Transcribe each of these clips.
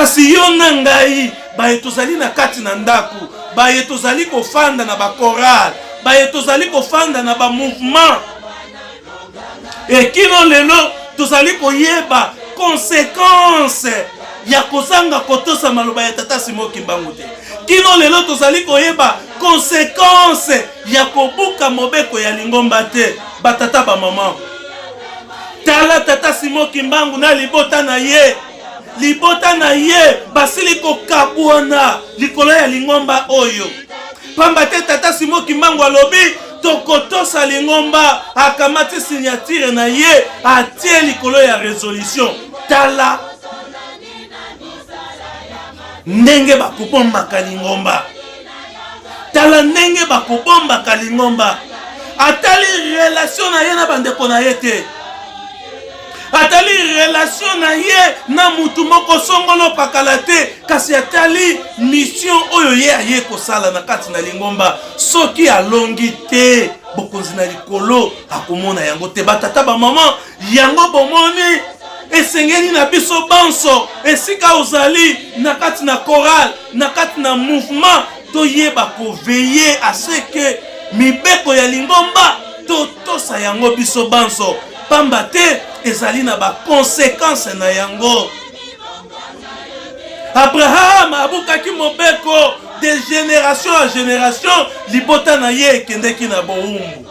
Kasi yo na ngai baye tozali na kati na ndaku, baye tozali kofanda na ba choral, baye tozali kofanda na ba mouvement. Et kino lelo tozali koyeba conséquence ya kozanga kotosa maloba ya tata Simon Kimbangu te. Kino lelo tozali koyeba conséquence ya kobuka mobeko ya lingomba te. Batata ba mama, tala tata Simon Kimbangu na libota na ye, libota na ye basili kokabwana likolo ya lingomba oyo. Pamba te tata Simon Kimbangu alobi tokotosa lingomba, akamati signature na ye atie likolo ya résolution. Tala ndenge bakobombaka lingomba, tala ndenge bakobombaka lingomba. Atali relation na ye na bandeko na ye te, atali relation na ye na mutu moko songolo pakala te, kasi atali mission oyo ye aye kosala na kati na lingomba. Soki alongi te bokonzi na likolo akomona yango te. Batata ba mama, yango bomoni esengeli na biso banso esika ozali na kati na choral, na kati na mouvement, toyeba koveiller à ce que mibeko ya lingomba totosa yango biso banso. Pamba te ezali na ba conséquences na yango. Abraham abukaki mobeko de génération à génération, libota na ye ekendeki na boumbu.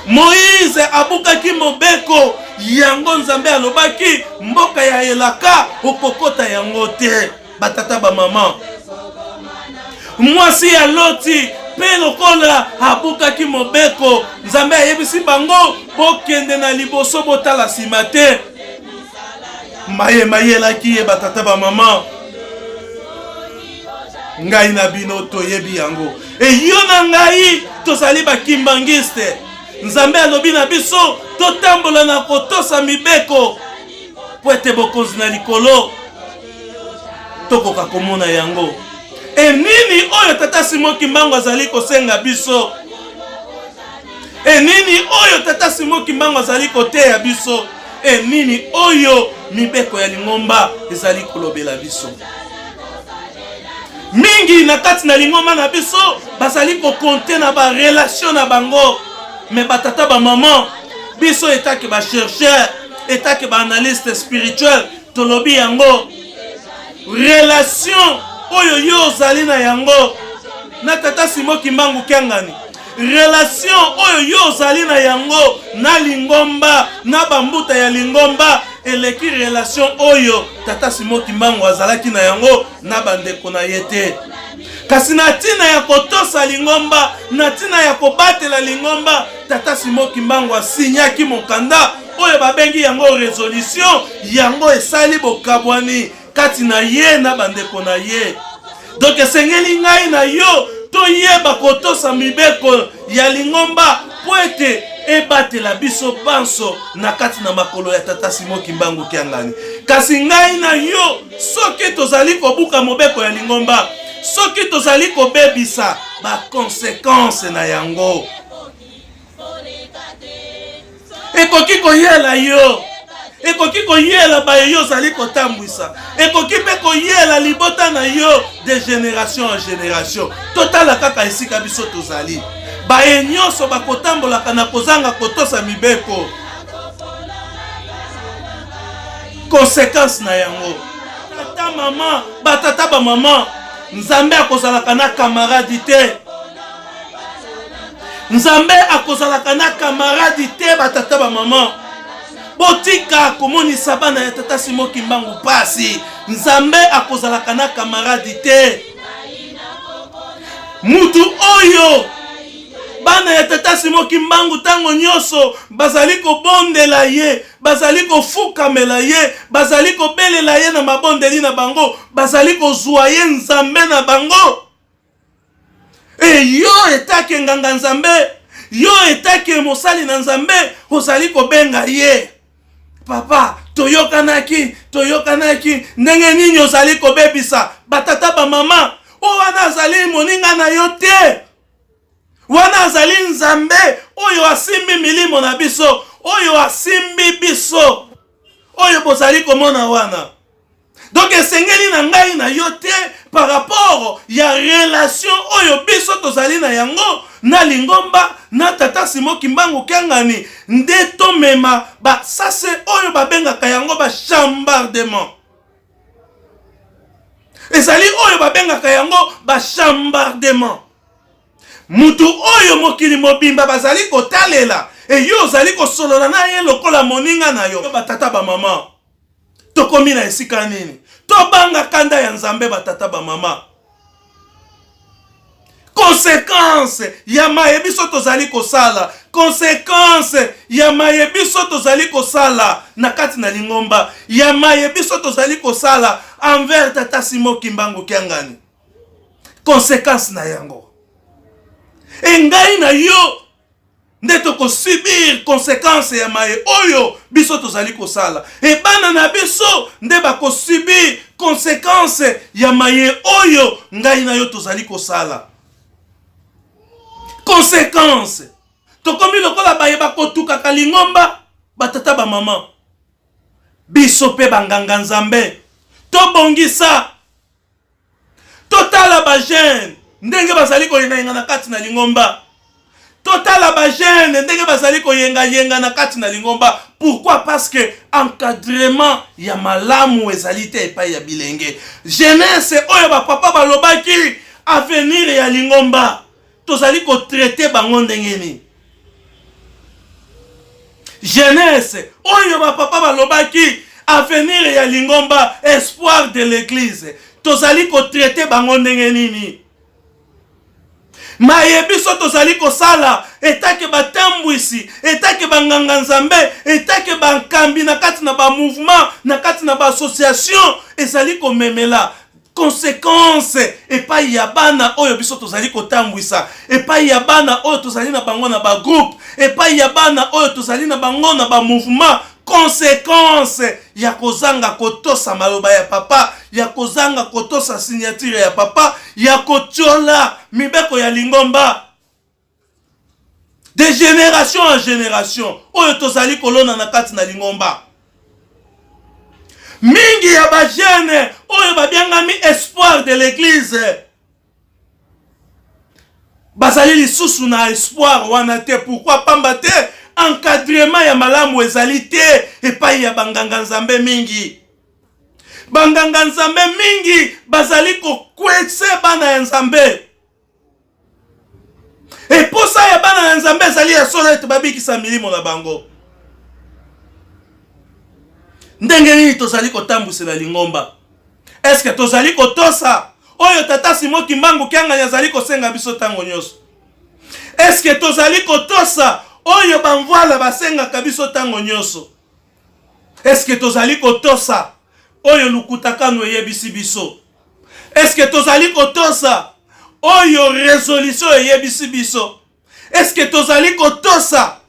Moïse abukaki mobeko, yango nzambe alobaki mboka ya elaka okokota yango te. Batata ba mama, mwasi ya Loti pe lokola abukaki mobeko, nzambe ayebisi bango bokende na liboso botala sima te. Maye laki ye batata ba mama, ngai na bino toyebi yango. E yo na ngai tozali bakimbangiste. Nzambe alobi na biso totambola na kotosa mibeko po ete bokonzi na likolo tokoka komona yango. E nini oyo tata Simon Kimbangu azali kosenga biso? E nini oyo tata Simon Kimbangu azali koteya biso? E nini oyo mibeko ya lingomba ezali kolobela biso? Mingi na kati na lingomba na biso bazali kokonte na ba relation na bango. Mais batata ba maman, biso etake ba chercheur, etake ba analyste spirituel, tolobi yango relation oyo yo zali na yango na tata Simon Kimbangu Kiangani. Relation oyo yo zali na yango na lingomba, na bambuta ya lingomba, eleki relation oyo tata Simon Kimbangu azalaki na yango na bandeko na yete. Kasi na tina ya kotosa lingomba, na tina ya kobatela lingomba, tata Simon Kimbangu asinyaki mokanda oyo babengi yango résolution, yango esali bokabwani kati na ye na bandeko na ye. Donc esengeli ngai na yo toyeba kotosa mibeko ya lingomba po ete ebatela biso banso na kati na makolo ya tata Simon Kimbangu Kiangani. Kasi ngai na yo soki tozali kobuka mobeko ya lingomba, soki tozali kobebisa ba conséquences na yango, ekoki koyela yo, ekoki koyela ba yo zali kotambwisa, ekoki pe koyela libota na yo de génération en génération. Totala kaka esika biso tozali, ba nyonso bakotambola kana kozanga kotosa mibeko, conséquences na yango. Tata mama, batata ba mama, Nzambe akozalaka na camarade te. Nzambe akozalaka na camarade te batata ba mama. Botika komonisa bana ya tata Simon Kimbangu pasi. Nzambe akozalaka na camarade te. Mutu oyo bana ya tata Simon Kimbangu tango nyoso bazali kobondela ye, bazali kofukamela ye, bazali kobelela ye na mabondeli na bango, bazali kozwa ye Nzambe na bango. E yo etake nganga Nzambe, yo etake mosali na Nzambe, ozali kobenga ye. Papa, toyokanaki, ndenge nini ozali kobebisa batata ba mama, o wana azali moninga na yo te. Wana azali Nzambe oyo asimbi milimo na biso, oyo asimbi biso, oyo bozali komona wana. Donc esengeli na ngai na ya relation oyo biso tozali na yango na lingomba na tata Simon Kimbangu Kiangani nde tomema ba sase oyo babengaka yango ba chambardement. Ezali oyo babengaka yango ba chambardement. Mutu oyo mokili mobimba bazali kotalela e yo ozali kosolola na ye lokola moninga na yo batata ba mama. Tokomi na esika nini? Tobanga kanda ya Nzambe batata ba mama. Conséquence ya mayebiso tozali kosala, conséquence ya mayebiso tozali kosala na kati na lingomba, ya mayebiso tozali kosala envers tata Simon Kimbangu Kiangani. Conséquence na yango. Engai na yo nde toko subir conséquence ya maye oyo biso tozali kosala. E bana na biso nde bako subir conséquence ya maye oyo ngai na yo tozali kosala. Conséquence. Tokomi lokola baye bako tuka kalingomba batata ba mama. Biso pe banganga Nzambe. Tobongisa. Totala ba jeune ndenge bazali koyenga na kati na lingomba. Totala ba jeune ndenge bazali koyenga na kati na lingomba. Pourquoi? Parce que encadrement ya malamu ezali te epai ya bilenge. Jeunesse oyo ba papa balobaki avenir ya lingomba. Tozali ko traiter bango ndenge ni. Jeunesse oyo ba papa balobaki avenir ya lingomba, espoir de l'église. Tozali ko traiter bango ndenge nini. Mayebiso tozali kosala etake batambwisi, etake banganga Nzambe, etake bankambi na kati na ba mouvement, na kati na ba association ezali komemela. Conséquence epai ya bana oyo biso tozali kotambwisa, epai ya bana oyo tozali na bango na ba groupe, epai ya bana oyo tozali na bango na ba mouvement. Conséquence ya kozanga kotosa maloba ya papa, ya kozanga kotosa signature ya papa, ya kochola mibeko ya lingomba. De génération en génération oyo tozali kolona na kati na lingomba. Mingi ya ba jeune oyo babiangami espoir de l'église. Bazali lisusu na espoir wana te. Pourquoi? Pamba te encadrement ya malamu ezali te epai ya banganga Nzambe mingi. Banganga Nzambe mingi bazali kokwetse bana ya Nzambe. E posa ya bana ya Nzambe ezali ya solo ete babikisa milimo na bango. Ndenge nini tozali kotambwisela lingomba? Est-ce que tozali kotosa oyo tata Simon Kimbangu Kiangani azali kosenga biso tango nyonso? Est-ce que tozali kotosa oyo bamvoala basenga kabiso tango nyonso? Est-ce que tozali kotosa oyo lukutakano yebisi biso? Est-ce que tozali kotosa oyo résolution yebisi biso? Est-ce que tozali kotosa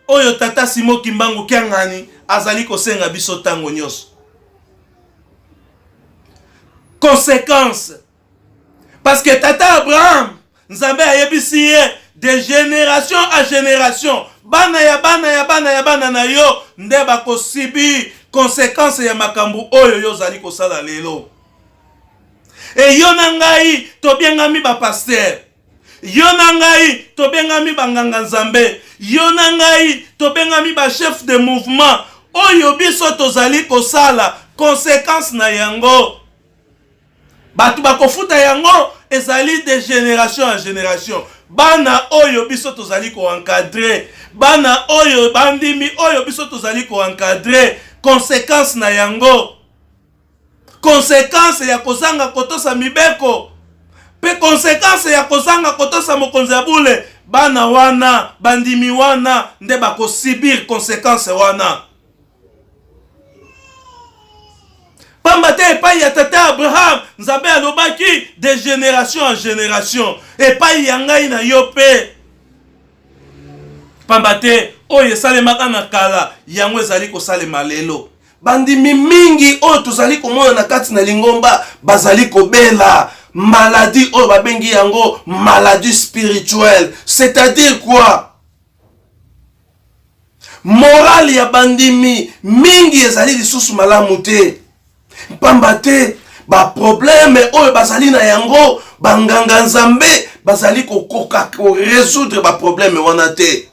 oyo tata Simon Kimbangu Kiangani azali kosenga biso tango nyonso? Conséquence. Parce que tata Abraham Nzambe ayebisi ye de génération à génération. Bana ya na yo nde bako sibi conséquence ya makambu oyo yo zali kosala lelo. E yo na ngai tobiengami ba pasteur. Yo na ngai tobengami banganga Nzambe. Yo na ngai tobengami ba chef de mouvement. Oyo biso tozali kosala conséquence na yango. Batu bakofuta yango ezali de génération en génération. Bana oyo biso tozali ko encadrer. Bana oyo bandimi oyo biso tozali ko encadrer. Conséquence na yango. Conséquence ya kozanga kotosa mibeko. Pe conséquence ya kozanga kotosa mokonzi ya bule. Bana wana, bandimi wana nde bako subir conséquence wana. Pamba te epai ya tata Abraham Nzambe alobaki de génération en génération. Epai ya ngai na yo pe. Pamba te oyo esalemaka na kala yango ezali kosalema lelo. Bandimi mingi oyo tozali komona na kati na lingomba bazali kobela maladie oyo babengi yango maladie spirituelle. C'est-à-dire quoi? Morale ya bandimi mingi ezali lisusu malamu te. Pamba te ba problème oyo bazali na yango banganga nzambe bazali kokoka ko résoudre ba problème wana te.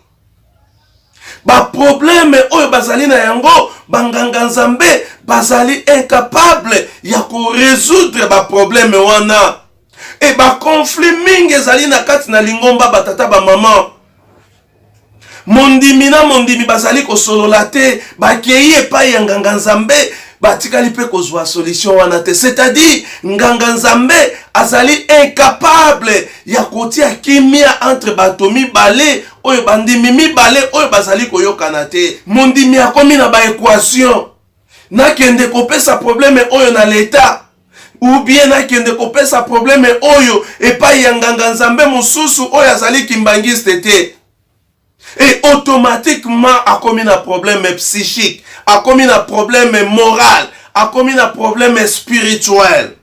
Ba problème oyo bazali na yango banganga nzambe bazali incapable ya ko résoudre ba problème wana. Et ba conflit mingi ezali na kati na lingomba batata ba maman. Mondimi na mondimi bazali ko solola te bakei epai ya nganga nzambe batikali pe kozwa solution wana te. C'est-à-dire nganga nzambe azali incapable ya kotia kimia entre bato mibale oyo bandimi mibale oyo bazali koyokana te. Mondimi akomi na ba équation nakende kopesa problème oyo na l'état ou bien nakende kopesa problème oyo epai ya nganga nzambe mosusu oyo azali kimbangiste te. Et automatiquement a commis un problème psychique, a commis un problème moral, a commis un problème spirituel.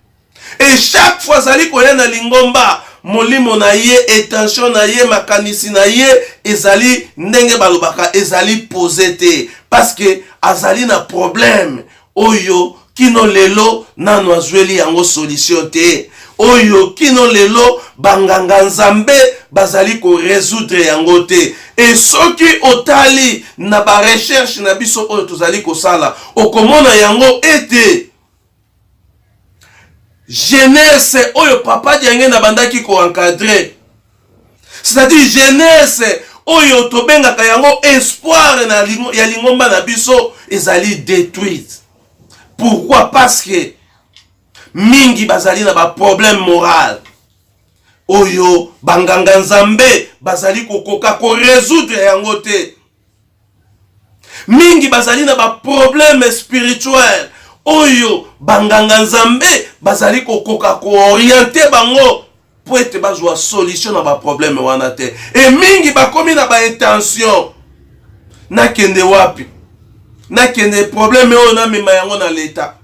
Et chaque fois zali koya na lingomba molimo na ye intention na ye makanisi na ye ezali ndenge balobaka ezali posé te parce que azali na problème oyo kino lelo nano azweli yango solution te. Oyo kino lelo banganga nzambe bazali ko résoudre yango te. Et soki otali na ba recherche na biso oyo tozali kosala okomona yango ete jeunesse oyo papa diange na bandaki ko encadrer, c'est-à-dire jeunesse oyo tobengaka yango espoir na ya lingomba na biso ezali détruite. Pourquoi? Parce que mingi bazali na ba problème moral oyo banganga nzambe bazali kokoka ko résoudre yango te. Mingi bazali na ba problème spirituel oyo banganga nzambe bazali kokoka ko orienter bango pour ete bazwa solution na ba problème wana te. Et mingi bakomi na ba intention nakende wapi nakende problème oyo na mema yango na l'état,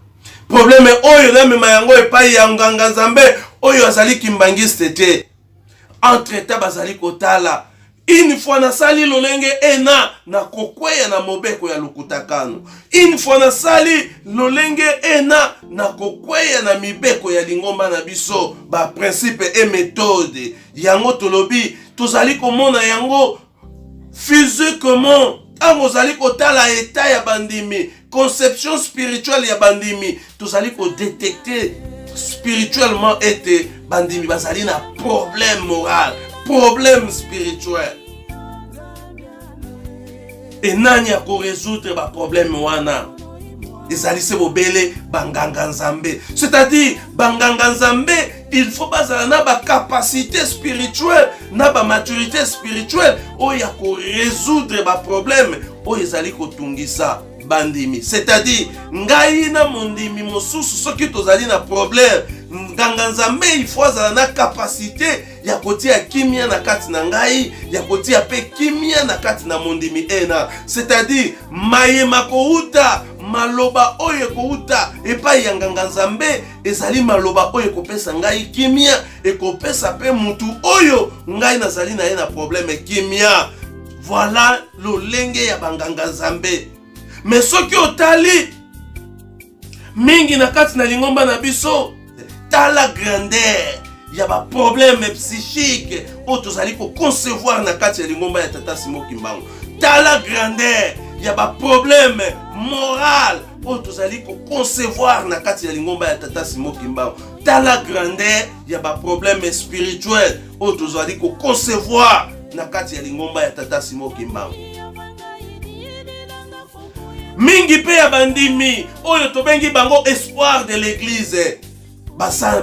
problème oyo na mema yango epai ya nganga nzambe oyo azali kimbangiste te. Entre temps bazali kotala une fois na sali lolenge ena na kokweya na mobeko ya lukutakano, une fois na sali lolenge ena na kokweya na mibeko ya lingomba na biso ba principe et méthode yango tolobi tozali komona yango physiquement. Ango zali kotala état ya bandimi, conception spirituelle ya bandimi, tozali ko détecter spirituellement ete bandimi bazali na problème moral, problème spirituel. Et nani a ko résoudre ba problème wana? Ezali se bobele banganga nzambe. C'est-à-dire banganga nzambe il faut bazala na ba capacité spirituelle, na ba maturité spirituelle oya ko résoudre ba problème oyo ezali kotungisa bandimi. C'est-à-dire ngai na mondimi mosusu soki tozali na problème nganga nzambe il faut azala na capacité ya kotia kimia na kati na ngai, ya kotia pe kimia na kati na mondimi ena. C'est-à-dire mayema kouta maloba oyo kouta epai ya nganga nzambe ezali maloba oyo kopesa ngai kimia ekopesa pe mutu oyo ngai nazali na ye na problème kimia. Voilà lolenge ya banganga nzambe. Mais soki otali mingi na kati na lingomba na biso tala grandeur ya ba problème psychique oyo tozali ko concevoir na kati ya lingomba ya tata Simon Kimbangu. Tala grandeur ya ba problème moral oyo tozali ko concevoir na kati ya lingomba ya tata Simon Kimbangu. Tala grandeur ya ba problème spirituel oyo tozali ko concevoir na kati ya lingomba ya tata Simon Kimbangu. Mingi pe ya bandimi oyo tobengi bango espoir de l'église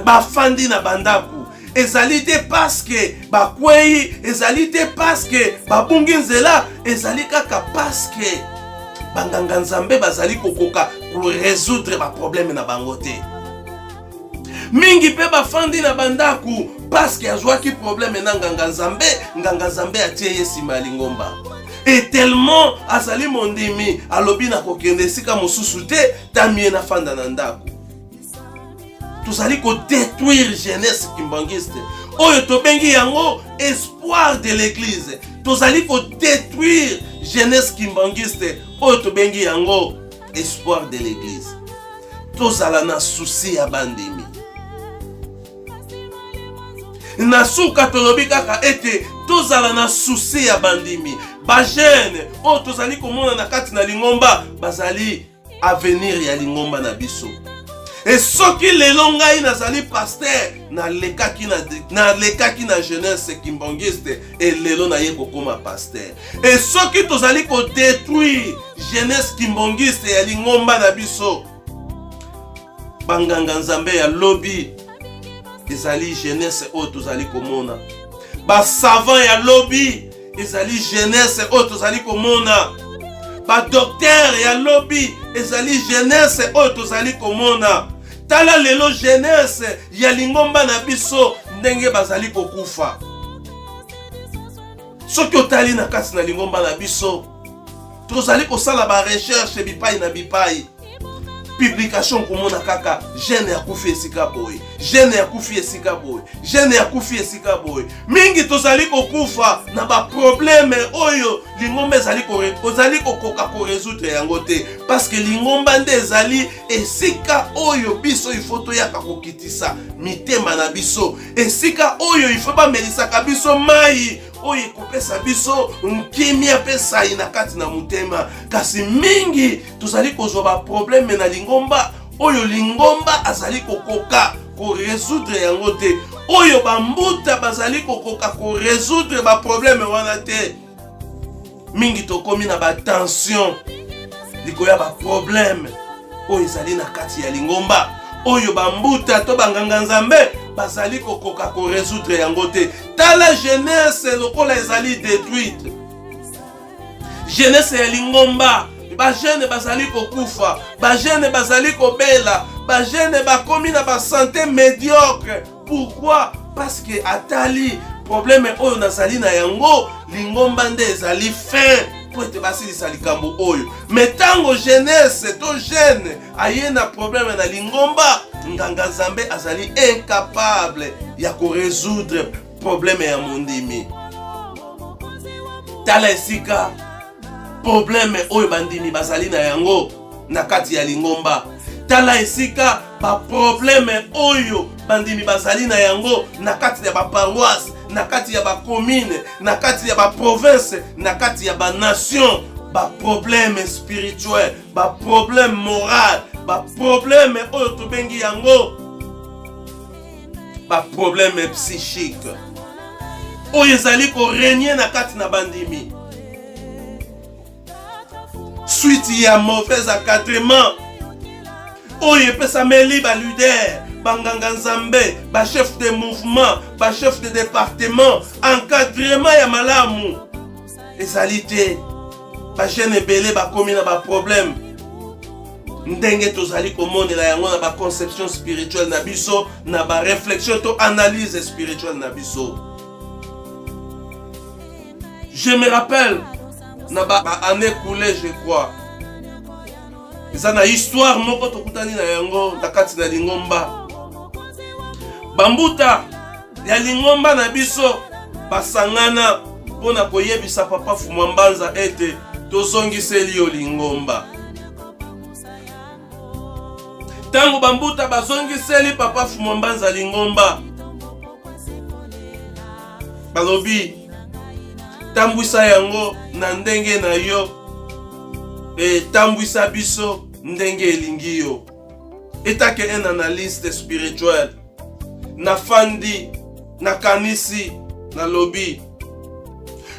bafandi na bandaku ezali te parce que bakwei, ezali te parce que babungi nzela, ezali kaka parce que banganga nzambe bazali kokoka ko résoudre ba problème na bango te. Mingi pe bafandi na bandaku parce que azwaki problème na nganga nzambe atie yesima lingomba. Et tellement azali mondimi alobi na kokende sika mosusu te tamie na fanda na ndako. Tozali ko détruire jeunesse kimbangiste oyo tobengi yango espoir de l'église. Tozali ko détruire jeunesse kimbangiste oyo tobengi yango espoir de l'église. Tozala na souci ya bandimi. na suka tolobi kaka ete tozala na souci ya bandimi ba jeune o tozali komona na kati na lingomba bazali avenir ya lingomba na biso. Et soki lelo ngai nazali pasteur na lekaki na jeunesse kimbongiste et lelo na ye kokoma pasteur. Et soki tozali ko détruire jeunesse kimbongiste ya lingomba na biso, banganga nzambe ya lobby ezali jeunesse o tozali komona. Ba savant ya lobby ezali jeunesse o tozali komona. Ba docteur ya lobby ezali jeunesse o tozali komona. Tala lelo jeunesse ya lingomba na biso ndenge bazali kokufa. Soki otali na kati na lingomba na biso, tozali kosala ba recherche bipai na bipai. Publication komona kaka jeune ya kufi esika boy, jeune ya kufi esika boy, jeune ya kufi esika boy. Mingi tozali kokufa na ba problème oyo lingomba ezali kokoka ko résoudre yango te, parce que lingomba nde ezali esika oyo biso ifoto yaka kokitisa mitema na biso, esika oyo ifo ba melisaka biso mai oyo ekopesa biso nkimia pesa ina kati na mutema. Kasi mingi tozali kozwa ba problème na lingomba oyo lingomba azali kokoka ko résoudre yango te, oyo bambuta bazali kokoka ko résoudre ba problème wana te. Mingi tokomi na ba tension likoya ba problème oyo ezali na kati ya lingomba, oyo bambuta to banganga nzambe bazali kokoka ko résoudre yango te. Tala jeunesse lokola ezali détruite, jeunesse ya lingomba, ba jeune bazali kokufa, ba jeune bazali kobela, ba jeune bakomi na ba santé médiocre. Pourquoi? Parce que atali problème oyo nazali na yango lingomba nde ezali fin po ete basilisa likambo oyo. Metango jeunesse to jeune aye na problème na lingomba, nganga nzambe azali incapable ya ko résoudre problème ya mondimi. Tala esika problème oyo bandimi bazali na yango na kati ya lingomba. Tala esika ba problème oyo bandimi bazali na yango na kati ya ba paroisse, na kati ya ba commune, na kati ya ba province, na kati ya ba nation. Ba problème spirituel, ba problème moral, ba problème oyo tobengi yango ba problème psychique oyo ezali ko régner na kati na bandimi suite ya mauvais encadrement oyo epesameli ba leader, banganga nzambe, ba chef de mouvement, ba chef de département. Encadrement ya malamu ezali te, ba jeune ebele bakomi na ba problème ndenge tozali komonela yango na ba conception spirituelle na biso, na ba réflexion to analyse spirituelle na biso. Je me rappelle na ba année coulée, je crois, eza na histoire moko tokutani na yango na kati na lingomba. Bambuta ya lingomba na biso basangana pona koyebisa papa Fumambanza ete tozongiseli yo lingomba. Tango bambuta bazongiseli papa Fumambanza lingomba, balobi tambwisa yango na ndenge na yo, tambwisa biso ndenge elingi yo. Etake un analyste spirituel na fandi na kanisi na lobi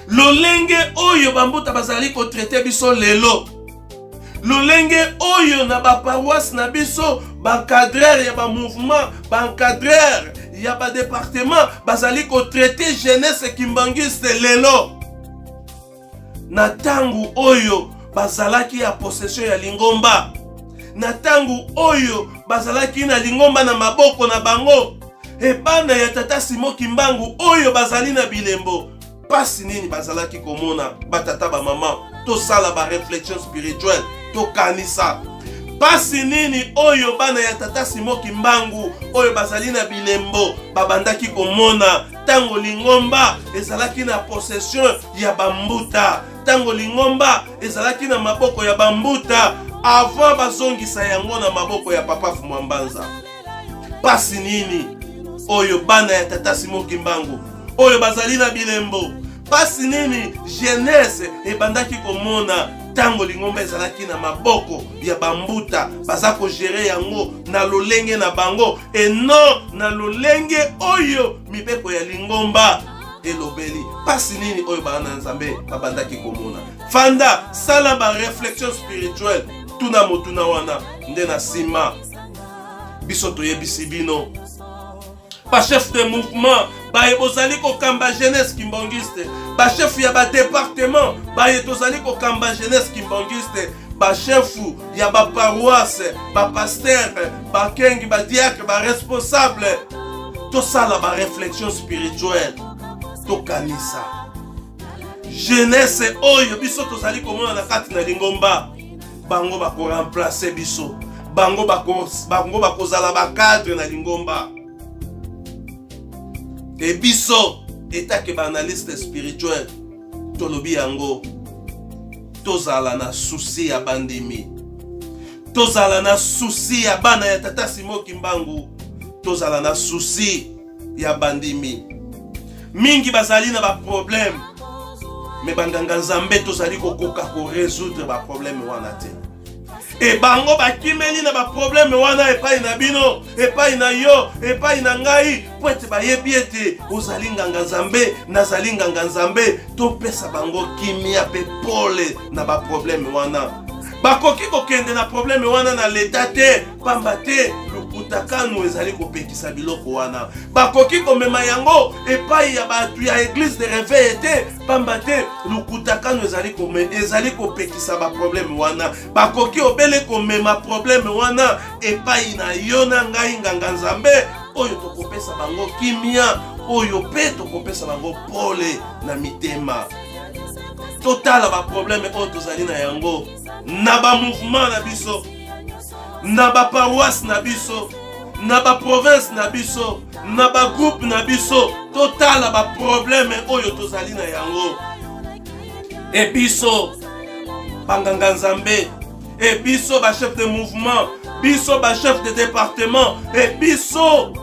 lolenge oyo bambuta bazali ko traiter biso lelo, lolenge oyo na ba paroisse na biso, ba cadreur ya ba mouvement, ba cadreur ya ba département bazali ko traiter jeunesse kimbangiste lelo, na tangu oyo bazalaki ya possession ya lingomba, na tangu oyo bazalaki na lingomba na maboko na bango, ebana ya tata Simon Kimbangu oyo bazali na bilembo. Pasi nini bazalaki komona batata ba mama to sala ba réflexion spirituelle to kanisa. Pasi nini oyo bana ya tata Simon Kimbangu oyo bazali na bilembo babandaki komona tango lingomba ezalaki na possession ya bambuta, tango lingomba ezalaki na maboko ya bambuta avant bazongisa yango na maboko ya papa Fumambanza. Pasi nini oyo bana ya tata Simon Kimbangu oyo bazali na bilembo pasi nini jeunesse ebandaki komona tango lingomba ezalaki na maboko ya bambuta baza kogere yango na lolenge na bango eno na lolenge oyo mibeko ya lingomba elobeli pasi nini oyo bana nzambe babandaki komona fanda sala ba réflexion spirituelle tuna motuna wana nde na sima biso toyebisi bino ba chef de mouvement baye bozali kokamba jeunesse kimbongiste ba chef ya ba département baye tozali kokamba jeunesse kimbongiste ba chef ya ba paroisse ba pasteur ba kengi ba diacre ba responsable to sala ba réflexion spirituelle to kanisa jeunesse oyo biso tozali komona na kati na lingomba bango bako remplacer biso bango bakozala ba cadre na lingomba et biso etake ba analyste spirituel tolobi yango tozala na souci ya bandimi tozala na souci ya bana ya tata Simon Kimbangu tozala na souci ya bandimi mingi bazali na ba problème mais banganga nzambe tozali kokoka ko résoudre ba problème wana te et bango bakimeli na ba problème wana epai na bino epai na yo epai na ngai po ete bayebi ete ozali nganga nzambe nazali nganga nzambe topesa bango kimia pe pole na ba problème wana bakoki kokende na problème wana na leta te pamba te lukutakano ezali kopekisa biloko wana bakoki komema yango epai ya batu ya église de réveil te pamba te lukutakano ezali kopekisa ba problème wana bakoki obele komema problème wana epai na yo na ngai nganga nzambe oyo tokopesa bango kimia oyo pe tokopesa bango pole na mitema totala ba problème oyo tozali na yango na ba mouvement na biso na ba paroisse na biso na ba province na biso na ba groupe na biso totala ba problème oyo tozali na yango e biso banganga nzambe e biso ba chef de mouvement biso ba chef de département e biso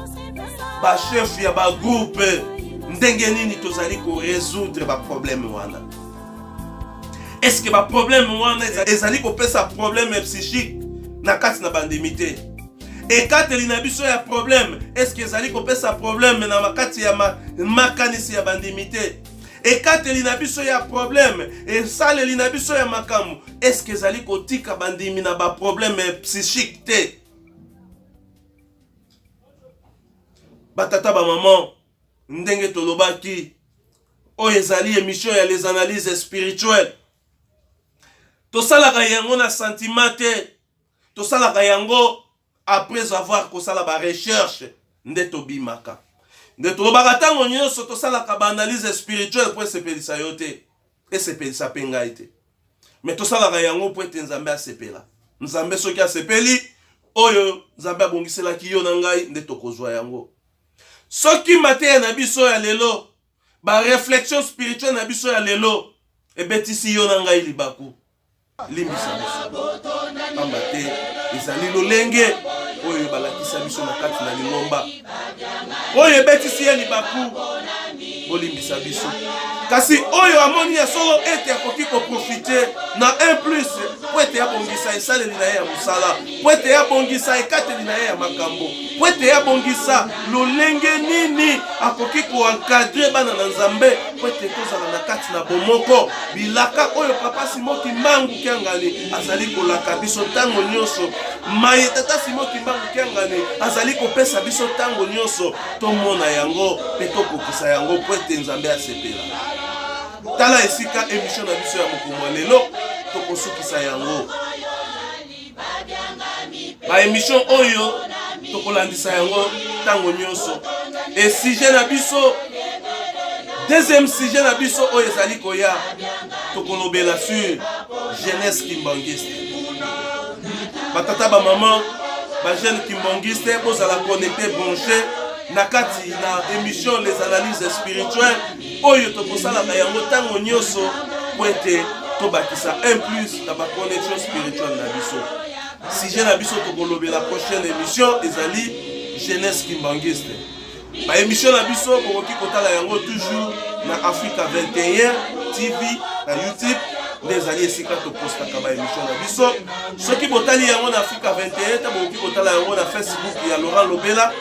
ba chef ya ba groupe ndenge nini tozali ko résoudre ba problème wana. Est-ce que ba problème wana ezali kopesa problème psychique na kati na bandimité et kateli na biso ya problème est-ce que ezali kopesa problème na makati ya makanisi ya bandimité et kateli na biso ya problème et saleli na biso ya makamu est-ce que ezali kotika bandimi na ba problème psychique te batata ba maman ndenge tolobaki oyo ezali émission ya les analyses spirituelles tosalaka yango na sentiment te tosalaka yango après avoir kosala ba recherche nde tobimaka nde tolobaka ntango nyonso tosalaka ba analyse spirituelle po esepelisa yo te esepelisa mpe ngai te mais tosalaka yango po ete nzambe asepela nzambe soki asepeli oyo nzambe abongiselaki yo na ngai nde tokozwa yango soki mateya na biso ya lelo ba réflexion spirituelle na biso ya lelo ebetisi yo na ngai libaku limbisa biso pamba te ezali lolenge oyo balakisa biso na kati na lingomba oyo ebetisi ye libaku bolimbisa biso kasi oyo amoni ya solo ete akoki koprofite na 1 plus po ete yabongisa esaleli na ye ya mosala po ete yabongisa ekateli na ye ya makambo po ete yabongisa lolenge nini akoki koencadre bana na nzambe po ete tozala na kati na bomoko bilaka oyo papa Simon Kimbangu Kiangani azali kolaka biso ntango nyonso maye tata Simon Kimbangu Kiangani azali kopesa biso ntango nyonso tomona yango pe tokokisa yango po ete nzambe asepela tala esika émission na biso ya mokumwa lelo tokosukisa yango ba émission oyo tokolandisa yango ntango nyonso et sujet na biso deuxième sujet na biso oyo ezali koya tokolobela sur jeunesse kimbangiste batata ba maman ba jeune kimbangiste bozala connecté branché na kati na émission les analyses spirituelles oyo tokosalaka yango ntango nyonso po ete tobakisa 1 plus na ba connexion spirituelle na biso sujet na biso tokolobela prochaine émission ezali jeunesse kimbangiste Ba émission na biso bokoki kotala yango toujours na Africa 21 TV na YouTube. Les alliés esika to postaka ba émission na biso. Soki botali yango na Africa 21 ta bokoki kotala yango na Facebook ya Laurent Lobela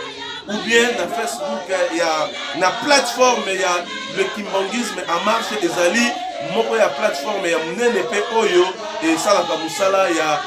ou bien na Facebook ya na plateforme ya le Kimbangisme en marche ezali moko ya plateforme ya munene pe oyo et salaka musala ya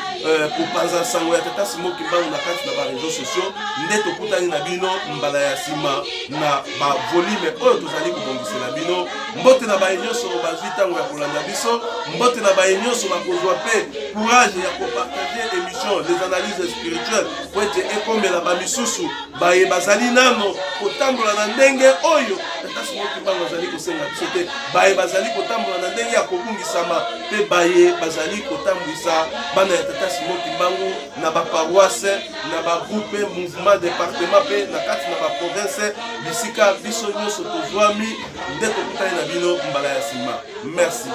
kopanza sango ya Tata Simon Kimbangu na kati na ba réseaux sociaux nde tokutani na bino mbala ya sima na ba volume oyo tozali kobongisela bino mbote na ba nyonso bazwi tango ya kolanda biso mbote na ba nyonso bakozwa pe courage ya kopartager émission les analyses spirituelles po ete ekomela ba misusu baye bazali nano kotambola na ndenge oyo Tata Simon Kimbangu azali kosenga biso te baye bazali kotambola na ndenge ya kobungisama pe baye bazali kotambwisa bana ya Tata Simon Kimbangu na ba paroisse na ba groupe mouvement département pe na kati na ba province bisika biso nyonso tozwami nde tokutani na bino mbala ya sima. Merci.